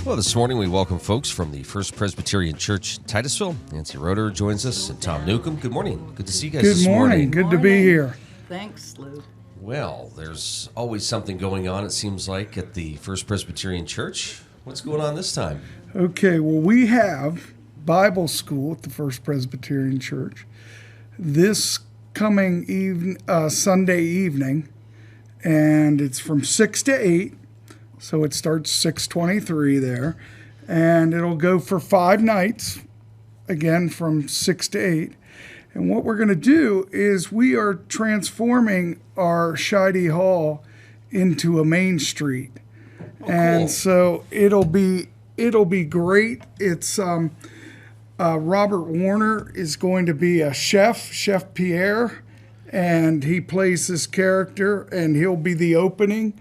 Well, this morning we welcome folks from the First Presbyterian Church, Titusville. Nancy Roeder joins us, and Tom Newcomb. Good morning. Good to see you guys this morning. Good to be here. Thanks, Lou. Well, there's always something going on, it seems like, at the First Presbyterian Church. What's going on this time? Okay, well, we have Bible school at the First Presbyterian Church this coming Sunday evening, and it's from 6 to 8. So it starts 6:23 there, and it'll go for 5 nights, again from 6 to 8. And what we're going to do is we are transforming our Scheide Hall into a main street. Oh, and cool. So it'll be great. It's Robert Warner is going to be a Chef Pierre, and he plays this character, and he'll be the opening.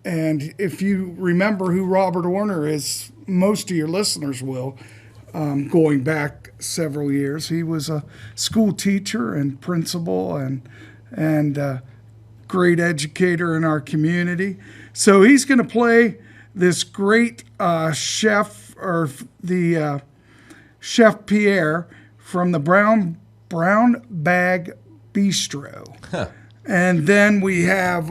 And if you remember who Robert Warner is, most of your listeners will, going back several years. He was a school teacher and principal and great educator in our community. So he's going to play this great chef, or the Chef Pierre from the Brown Bag Bistro. Huh. And then we have...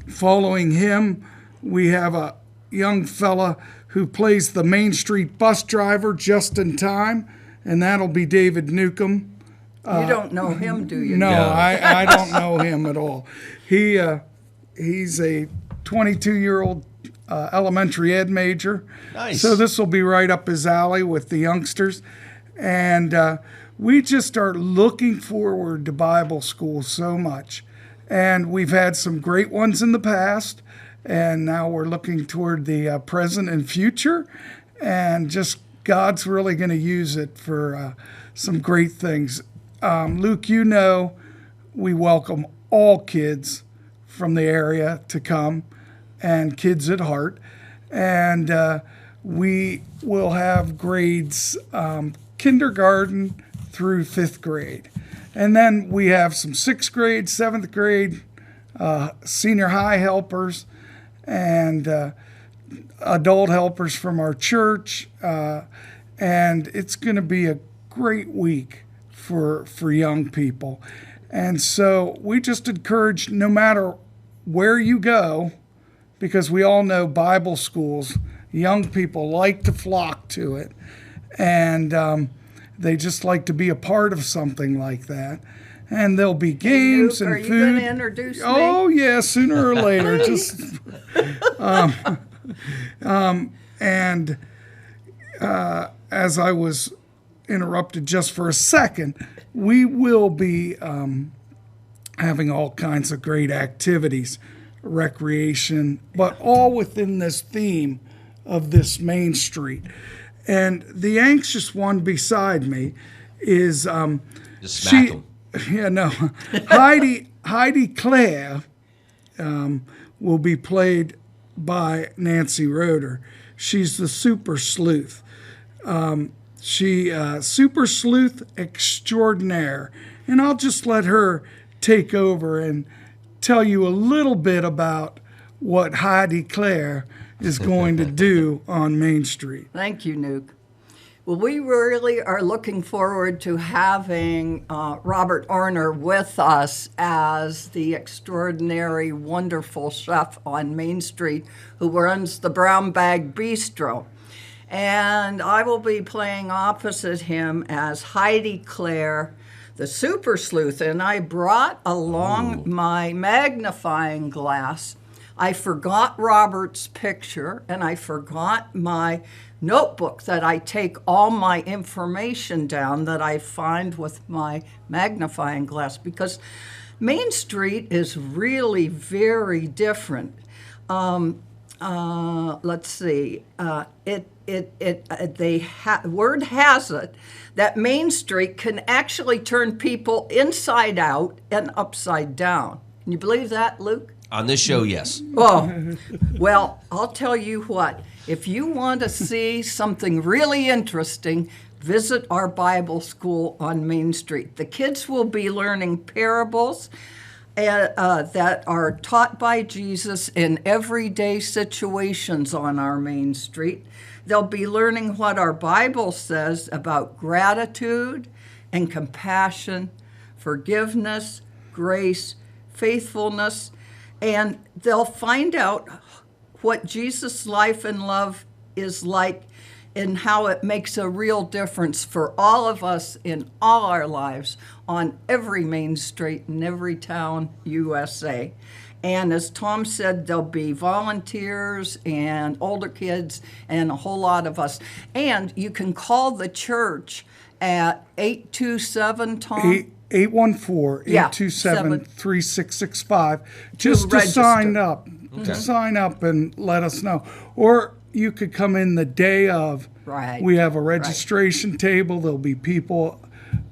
following him, we have a young fella who plays the Main Street bus driver just in time, and that'll be David Newcomb. You don't know him, do you? No, No. I don't know him at all. He's a 22-year-old elementary ed major. Nice. So this will be right up his alley with the youngsters. And we just are looking forward to Bible school so much. And we've had some great ones in the past, and now we're looking toward the present and future, and just God's really going to use it for some great things. Luke, you know we welcome all kids from the area to come, and kids at heart, and we will have grades kindergarten through 5th grade. And then we have some 6th grade, 7th grade, senior high helpers, and adult helpers from our church. And it's going to be a great week for young people. And so we just encourage, no matter where you go, because we all know Bible schools, young people like to flock to it. And they just like to be a part of something like that. And there'll be games Luke, and are you food. going to introduce me? Oh, yeah, sooner or later. Just and as I was interrupted just for a second, we will be having all kinds of great activities, recreation, but all within this theme of this Main Street. And the anxious one beside me is Just smack them. yeah, no, Heidi Claire will be played by Nancy Roeder. She's the super sleuth. Super sleuth extraordinaire, and I'll just let her take over and tell you a little bit about what Heidi Claire is going to do on Main Street. Thank you, Nuke. Well, we really are looking forward to having Robert Warner with us as the extraordinary, wonderful chef on Main Street who runs the Brown Bag Bistro. And I will be playing opposite him as Heidi Claire, the super sleuth. And I brought along my magnifying glass. I forgot Robert's picture, and I forgot my notebook that I take all my information down that I find with my magnifying glass, because Main Street is really very different. Let's see. Word has it that Main Street can actually turn people inside out and upside down. Can you believe that, Luke? On this show, yes. Oh, well, I'll tell you what. If you want to see something really interesting, visit our Bible school on Main Street. The kids will be learning parables that are taught by Jesus in everyday situations on our main street. They'll be learning what our Bible says about gratitude and compassion, forgiveness, grace, faithfulness, and they'll find out what Jesus' life and love is like and how it makes a real difference for all of us in all our lives on every main street in every town, USA. And as Tom said, there'll be volunteers and older kids and a whole lot of us. And you can call the church at 827, Tom? 814-827-3665 just to sign up. Mm-hmm. To sign up and let us know. Or you could come in the day of. Right. We have a registration table. There'll be people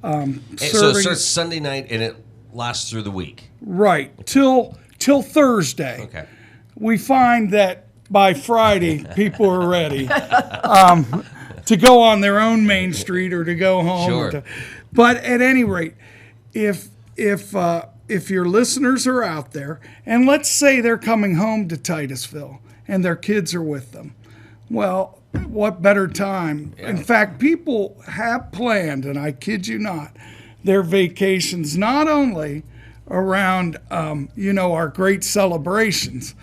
serving. So it starts Sunday night and it lasts through the week. Right. Till Thursday. Okay. We find that by Friday, people are ready to go on their own main street or to go home. Sure. But at any rate, if your listeners are out there, and let's say they're coming home to Titusville and their kids are with them, well, what better time? Yeah. In fact, people have planned, and I kid you not, their vacations not only around, our great celebrations,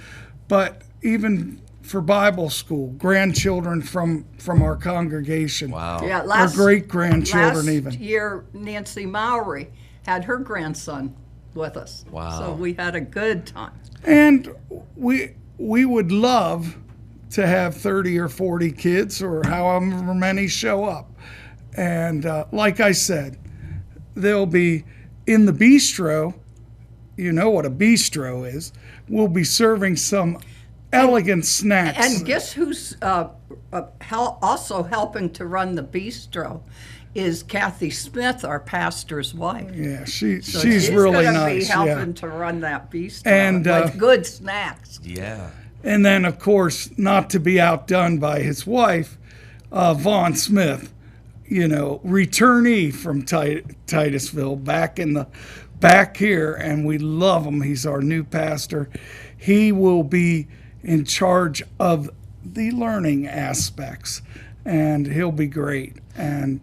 but even for Bible school, grandchildren from our congregation. Wow. Yeah, or great-grandchildren last year, Nancy Mowry had her grandson with us. Wow. So we had a good time. And we would love to have 30 or 40 kids or however many show up. And like I said, they'll be in the bistro. You know what a bistro is. We'll be serving some elegant snacks. And guess who's also helping to run the bistro is Kathy Smith, our pastor's wife. Yeah, she's she's really gonna nice. Be helping to run that bistro and with good snacks. Yeah. And then, of course, not to be outdone by his wife, Vaughn Smith, returnee from Titusville, back here, and we love him. He's our new pastor. He will be in charge of the learning aspects, and he'll be great. And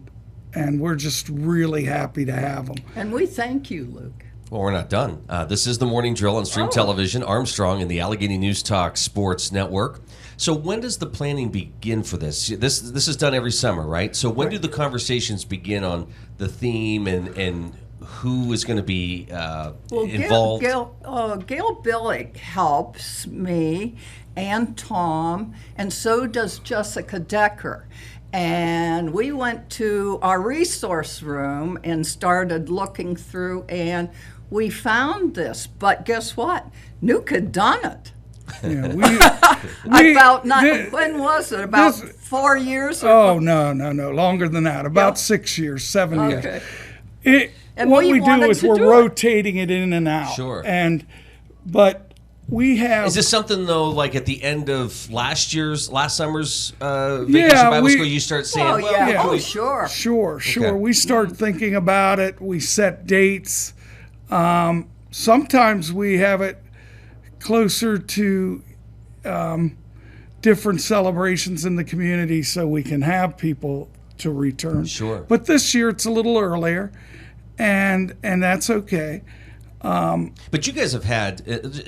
we're just really happy to have him. And we thank you, Luke. Well, we're not done. This is the Morning Drill on Stream Television, Armstrong, and the Allegheny News Talk Sports Network. So when does the planning begin for this? This is done every summer, right? So when do the conversations begin on the theme and who is going to be involved? Gail Billick helps me and Tom, and so does Jessica Decker. And we went to our resource room and started looking through, and we found this. But guess what? Nuke had done it. Yeah, when was it? About 4 years? Oh, no, longer than that. About 6 years, 7 years. What we do is we're rotating it in and out. Sure. But we have. Is this something though, like at the end of last summer's Vacation Bible School, you start saying, Sure. Okay. We start thinking about it. We set dates. Sometimes we have it closer to different celebrations in the community, so we can have people to return. Sure. But this year it's a little earlier, and that's okay. But you guys have had,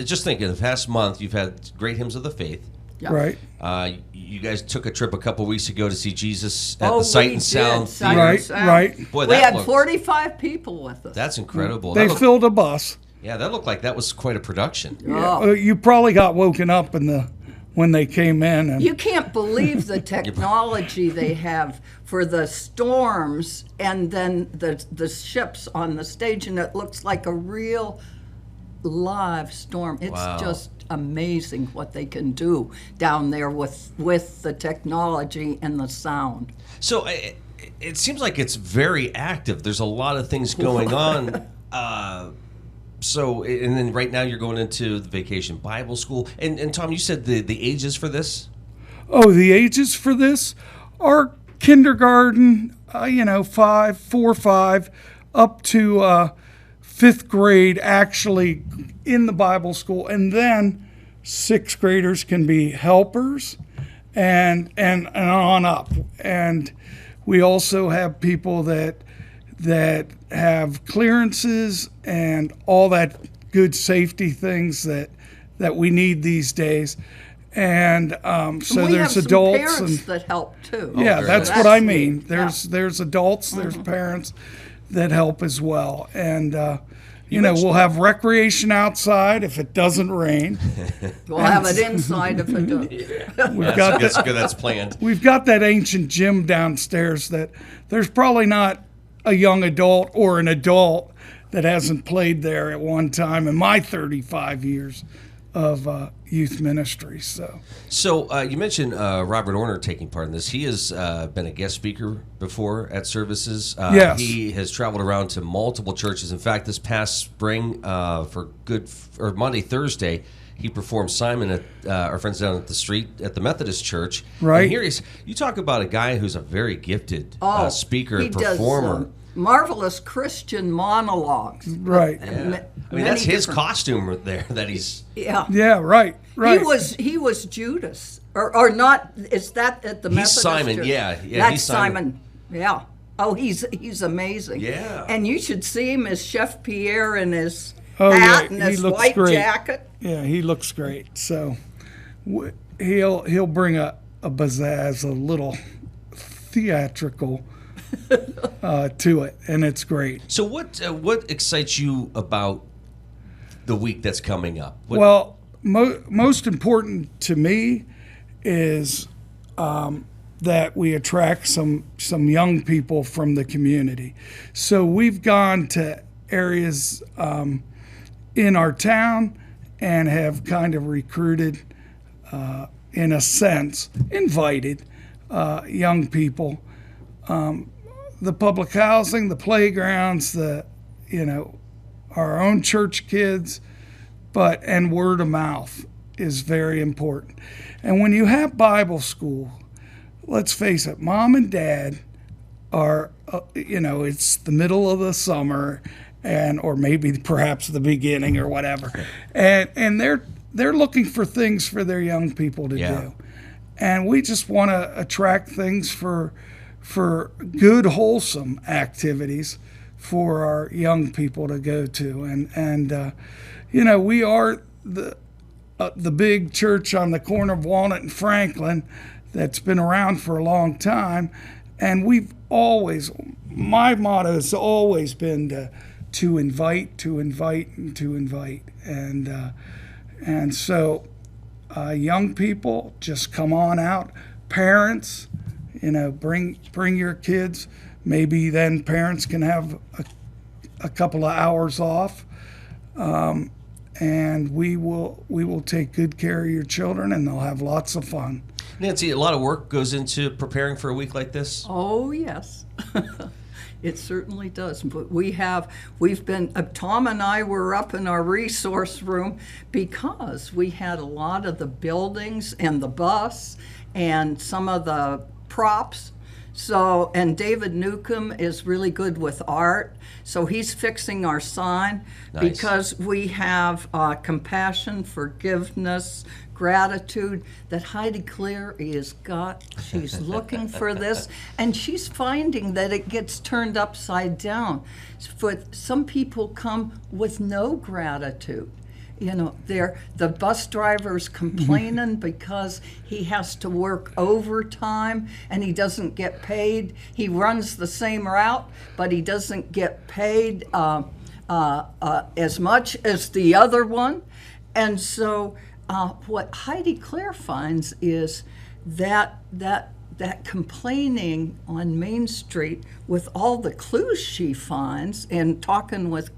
just think, in the past month, you've had great hymns of the faith. Yep. Right. You guys took a trip a couple weeks ago to see Jesus at the Sight and Sound Theater. Right. Boy, we had 45 people with us. That's incredible. They filled a bus. Yeah, that looked like that was quite a production. Yeah. You probably got woken up when they came in. And you can't believe the technology they have for the storms and then the ships on the stage, and it looks like a real live storm. It's just amazing what they can do down there with the technology and the sound. So it seems like it's very active. There's a lot of things going on. So, and then right now you're going into the Vacation Bible School. And Tom, you said the ages for this? Oh, the ages for this are kindergarten, 4 or 5, up to fifth grade actually in the Bible school, and then sixth graders can be helpers and on up. And we also have people that have clearances and all that good safety things that we need these days. And so we there's have adults some parents and that help too. yeah, that's So what I neat. mean. Yeah. There's adults, there's parents that help as well. And you know, mentioned- we'll have recreation outside if it doesn't rain. We'll have it inside if it does. We've got That's good. That's planned. We've got that ancient gym downstairs that there's probably not a young adult or an adult that hasn't played there at one time in my 35 years of youth ministry. So you mentioned Robert Orner taking part in this. He has been a guest speaker before at services. Yes. He has traveled around to multiple churches. In fact, this past spring for Monday, Thursday, he performed Simon at our friends down at the street at the Methodist Church. Right. And here you talk about a guy who's a very gifted speaker he and performer. does marvelous Christian monologues. Right. I mean, that's his costume there that he's. Yeah. Yeah, right. He was Judas, or not? Is that at the Methodist Simon, Church? yeah, That's he's Simon. Yeah. Oh, he's amazing. Yeah. And you should see him as Chef Pierre in his Oh, hat yeah, and he his looks white great. jacket. Yeah, he looks great. So he'll bring a pizzazz, a little theatrical to it, and it's great. So what excites you about the week that's coming up? Well, most important to me is that we attract some young people from the community. So we've gone to areas in our town and have kind of recruited, in a sense, invited young people. The public housing, the playgrounds, our own church kids, and word of mouth is very important. And when you have Bible school, let's face it, mom and dad are, it's the middle of the summer, or maybe perhaps the beginning or whatever, and they're looking for things for their young people to do, and we just want to attract things for good, wholesome activities for our young people to go to, and we are the big church on the corner of Walnut and Franklin that's been around for a long time, and my motto has always been to invite, and so young people, just come on out. Parents, bring your kids. Maybe then parents can have a couple of hours off, and we will take good care of your children, and they'll have lots of fun. Nancy, a lot of work goes into preparing for a week like this. Oh yes, it certainly does. But Tom and I were up in our resource room because we had a lot of the buildings and the bus and some of the props. So, and David Newcomb is really good with art, so he's fixing our sign. Nice. Because we have compassion, forgiveness, gratitude that Heidi Claire has got. She's looking for this, and she's finding that it gets turned upside down. But some people come with no gratitude. The bus driver's complaining because he has to work overtime and he doesn't get paid. He runs the same route, but he doesn't get paid as much as the other one. And so what Heidi Claire finds is that complaining on Main Street, with all the clues she finds and talking with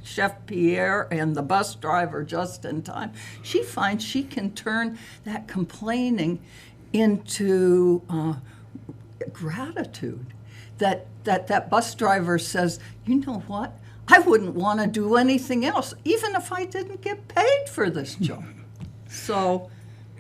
Chef Pierre and the bus driver just in time, she finds she can turn that complaining into gratitude. That bus driver says, you know what? I wouldn't want to do anything else, even if I didn't get paid for this job. So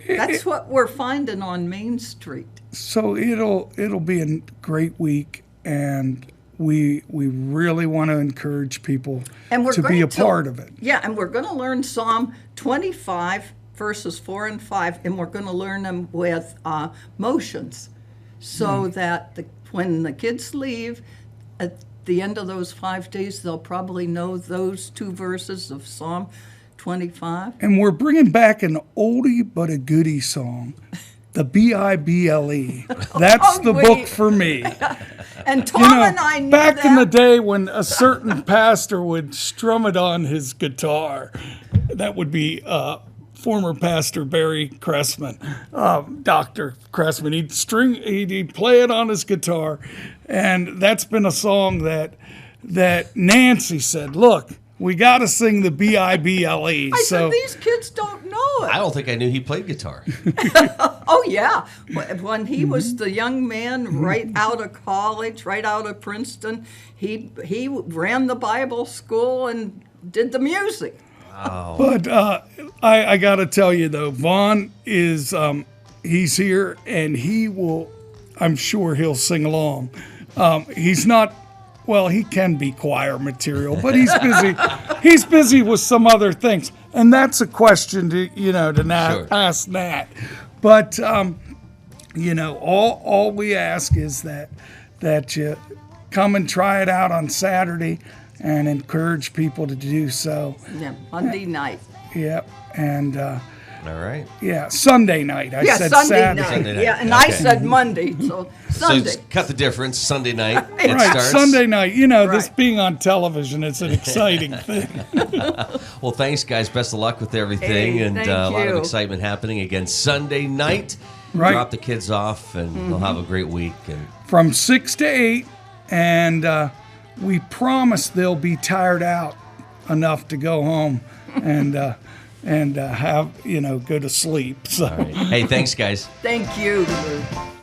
that's what we're finding on Main Street. So it'll be a great week, and we really want to encourage people And we're to going be a part of it. Yeah, and we're going to learn Psalm 25, verses 4 and 5, and we're going to learn them with motions so that when the kids leave, at the end of those 5 days, they'll probably know those 2 verses of Psalm 25. And we're bringing back an oldie but a goodie song, the Bible. That's the book for me. And Tom and I knew back that. in the day when a certain pastor would strum it on his guitar, that would be former pastor Barry Cressman, Dr. Cressman. He'd play it on his guitar, and that's been a song that Nancy said, look, we got to sing the Bible. I said, these kids don't know it. I don't think I knew he played guitar. Oh, yeah. When he was the young man right out of college, right out of Princeton, he ran the Bible school and did the music. Wow. But I got to tell you, though, Vaughn is, he's here, and he will, I'm sure he'll sing along. He's not, well, he can be choir material, but he's busy. He's busy with some other things. And that's a question to ask Nat. But, all we ask is that you come and try it out on Saturday and encourage people to do so. Yeah, Monday night. Yep. And, all right. yeah, Sunday night. I said Sunday Saturday. night. Sunday night. Yeah, and Okay. I said Monday, so Sunday. So just cut the difference. Sunday night. It Right, starts. Sunday night. This Right. being on television, it's an exciting thing. Well, thanks, guys. Best of luck with everything, Hey, and thank a lot of you. excitement happening again Sunday night. Right. Drop the kids off, and they'll have a great week. And From 6 to 8, and we promise they'll be tired out enough to go home and have go to sleep. So. all right. Hey, thanks, guys. Thank you.